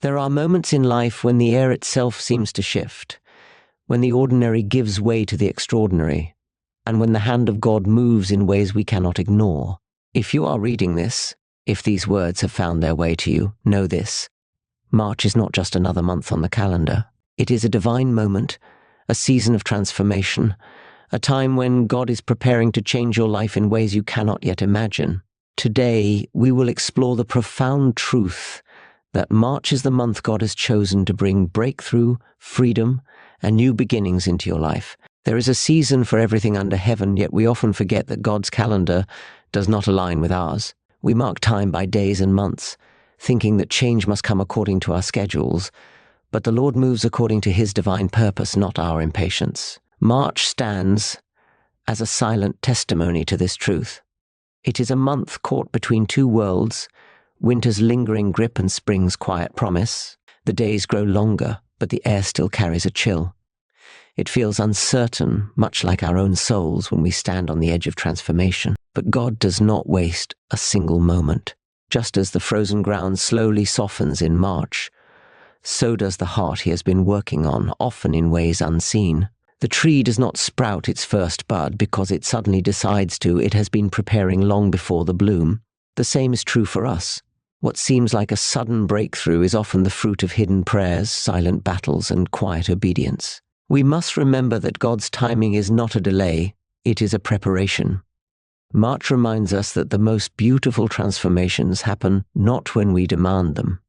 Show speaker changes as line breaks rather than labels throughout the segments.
There are moments in life when the air itself seems to shift, when the ordinary gives way to the extraordinary, and when the hand of God moves in ways we cannot ignore. If you are reading this, if these words have found their way to you, know this. March is not just another month on the calendar. It is a divine moment, a season of transformation, a time when God is preparing to change your life in ways you cannot yet imagine. Today, we will explore the profound truth that March is the month God has chosen to bring breakthrough, freedom, and new beginnings into your life. There is a season for everything under heaven, yet we often forget that God's calendar does not align with ours. We mark time by days and months, thinking that change must come according to our schedules, but the Lord moves according to His divine purpose, not our impatience. March stands as a silent testimony to this truth. It is a month caught between two worlds, winter's lingering grip and spring's quiet promise. The days grow longer, but the air still carries a chill. It feels uncertain, much like our own souls when we stand on the edge of transformation. But God does not waste a single moment. Just as the frozen ground slowly softens in March, so does the heart He has been working on, often in ways unseen. The tree does not sprout its first bud because it suddenly decides to. It has been preparing long before the bloom. The same is true for us. What seems like a sudden breakthrough is often the fruit of hidden prayers, silent battles, and quiet obedience. We must remember that God's timing is not a delay, it is a preparation. March reminds us that the most beautiful transformations happen not when we demand them,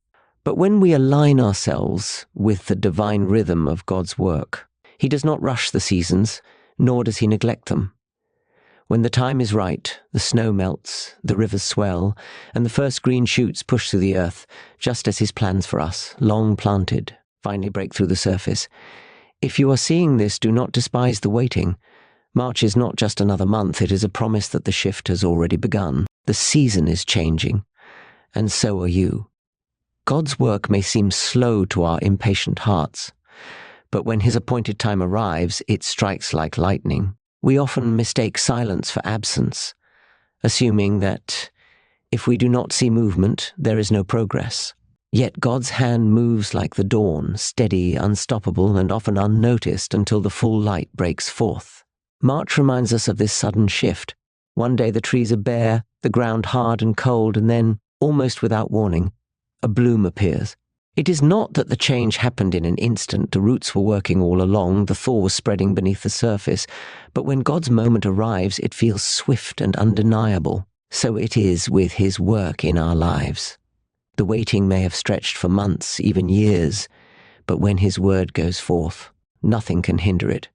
but when we align ourselves with the divine rhythm of God's work. He does not rush the seasons, nor does He neglect them. When the time is right, the snow melts, the rivers swell, and the first green shoots push through the earth, just as His plans for us, long planted, finally break through the surface. If you are seeing this, do not despise the waiting. March is not just another month, it is a promise that the shift has already begun. The season is changing, and so are you. God's work may seem slow to our impatient hearts, but when His appointed time arrives, it strikes like lightning. We often mistake silence for absence, assuming that if we do not see movement, there is no progress. Yet God's hand moves like the dawn, steady, unstoppable, and often unnoticed until the full light breaks forth. March reminds us of this sudden shift. One day the trees are bare, the ground hard and cold, and then, almost without warning, a bloom appears. It is not that the change happened in an instant. The roots were working all along, the thaw was spreading beneath the surface, but when God's moment arrives, it feels swift and undeniable. So it is with His work in our lives. The waiting may have stretched for months, even years, but when His word goes forth, nothing can hinder it.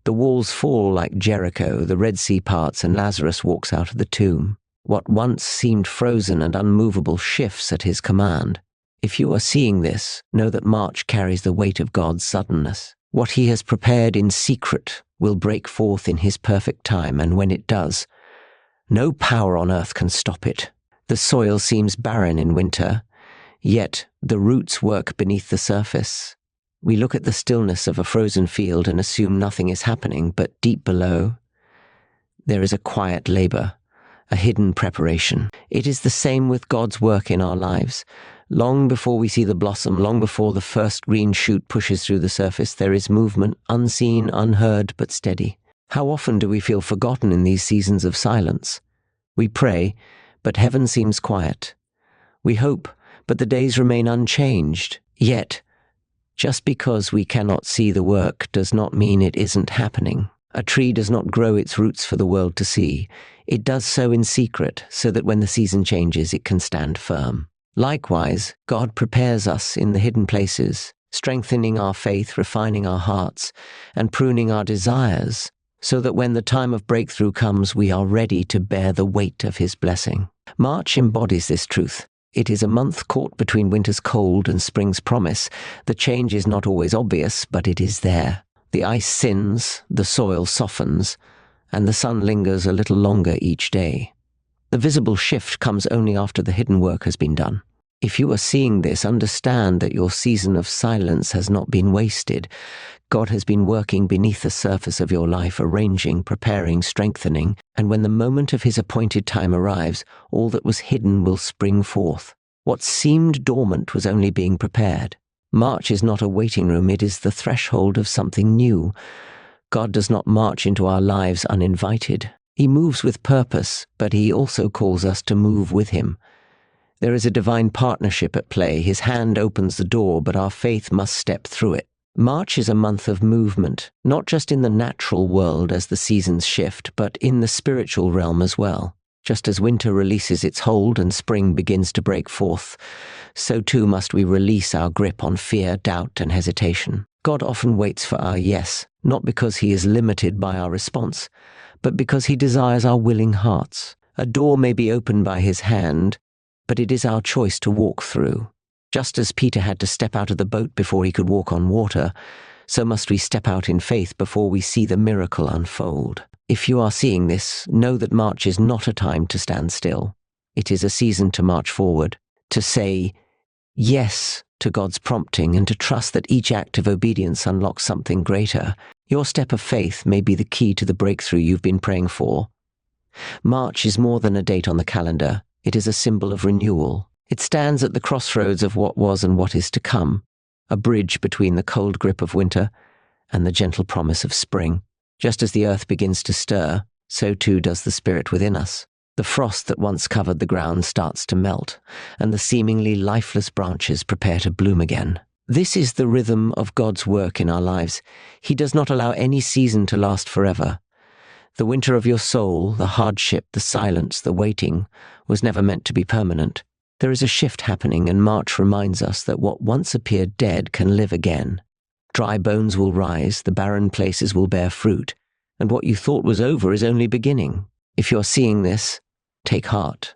The walls fall like Jericho, the Red Sea parts, and Lazarus walks out of the tomb. What once seemed frozen and unmovable shifts at His command. If you are seeing this, know that March carries the weight of God's suddenness. What He has prepared in secret will break forth in His perfect time, and when it does, no power on earth can stop it. The soil seems barren in winter, yet the roots work beneath the surface. We look at the stillness of a frozen field and assume nothing is happening, but deep below, there is a quiet labor, a hidden preparation. It is the same with God's work in our lives. Long before we see the blossom, long before the first green shoot pushes through the surface, there is movement, unseen, unheard, but steady. How often do we feel forgotten in these seasons of silence? We pray, but heaven seems quiet. We hope, but the days remain unchanged. Yet, just because we cannot see the work does not mean it isn't happening. A tree does not grow its roots for the world to see. It does so in secret, so that when the season changes, it can stand firm. Likewise, God prepares us in the hidden places, strengthening our faith, refining our hearts, and pruning our desires, so that when the time of breakthrough comes, we are ready to bear the weight of His blessing. March embodies this truth. It is a month caught between winter's cold and spring's promise. The change is not always obvious, but it is there. The ice thins, the soil softens, and the sun lingers a little longer each day. The visible shift comes only after the hidden work has been done. If you are seeing this, understand that your season of silence has not been wasted. God has been working beneath the surface of your life, arranging, preparing, strengthening, and when the moment of His appointed time arrives, all that was hidden will spring forth. What seemed dormant was only being prepared. March is not a waiting room, it is the threshold of something new. God does not march into our lives uninvited. He moves with purpose, but he also calls us to move with him. There is a divine partnership at play. His hand opens the door, but our faith must step through it. March is a month of movement, not just in the natural world as the seasons shift, but in the spiritual realm as well. Just as winter releases its hold and spring begins to break forth, so too must we release our grip on fear, doubt, and hesitation. God often waits for our yes, not because he is limited by our response, but because he desires our willing hearts. A door may be opened by his hand, but it is our choice to walk through. Just as Peter had to step out of the boat before he could walk on water, so must we step out in faith before we see the miracle unfold. If you are seeing this, know that March is not a time to stand still. It is a season to march forward, to say yes to God's prompting and to trust that each act of obedience unlocks something greater. Your step of faith may be the key to the breakthrough you've been praying for. March is more than a date on the calendar. It is a symbol of renewal. It stands at the crossroads of what was and what is to come, a bridge between the cold grip of winter and the gentle promise of spring. Just as the earth begins to stir, so too does the Spirit within us. The frost that once covered the ground starts to melt, and the seemingly lifeless branches prepare to bloom again. This is the rhythm of God's work in our lives. He does not allow any season to last forever. The winter of your soul, the hardship, the silence, the waiting, was never meant to be permanent. There is a shift happening, and March reminds us that what once appeared dead can live again. Dry bones will rise, the barren places will bear fruit, and what you thought was over is only beginning. If you're seeing this, take heart.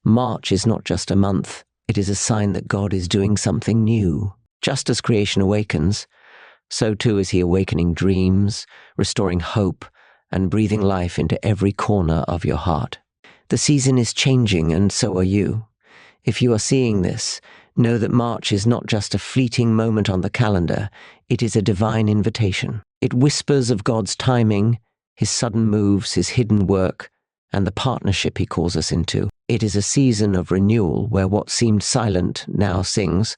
March is not just a month, it is a sign that God is doing something new. Just as creation awakens, so too is he awakening dreams, restoring hope, and breathing life into every corner of your heart. The season is changing, and so are you. If you are seeing this, know that March is not just a fleeting moment on the calendar, it is a divine invitation. It whispers of God's timing, his sudden moves, his hidden work, and the partnership he calls us into. It is a season of renewal where what seemed silent now sings,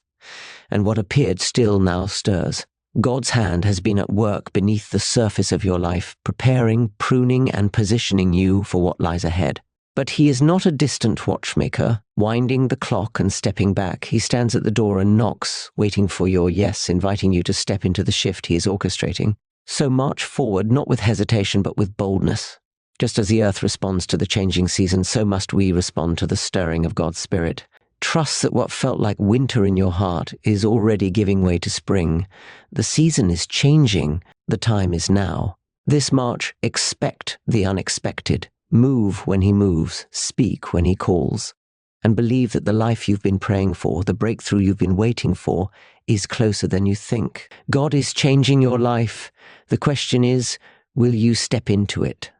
and what appeared still now stirs. God's hand has been at work beneath the surface of your life, preparing, pruning, and positioning you for what lies ahead. But he is not a distant watchmaker, winding the clock and stepping back. He stands at the door and knocks, waiting for your yes, inviting you to step into the shift he is orchestrating. So march forward, not with hesitation, but with boldness. Just as the earth responds to the changing season, so must we respond to the stirring of God's Spirit. Trust that what felt like winter in your heart is already giving way to spring. The season is changing. The time is now. This March, expect the unexpected. Move when he moves, speak when he calls, and believe that the life you've been praying for, the breakthrough you've been waiting for, is closer than you think. God is changing your life. The question is, will you step into it?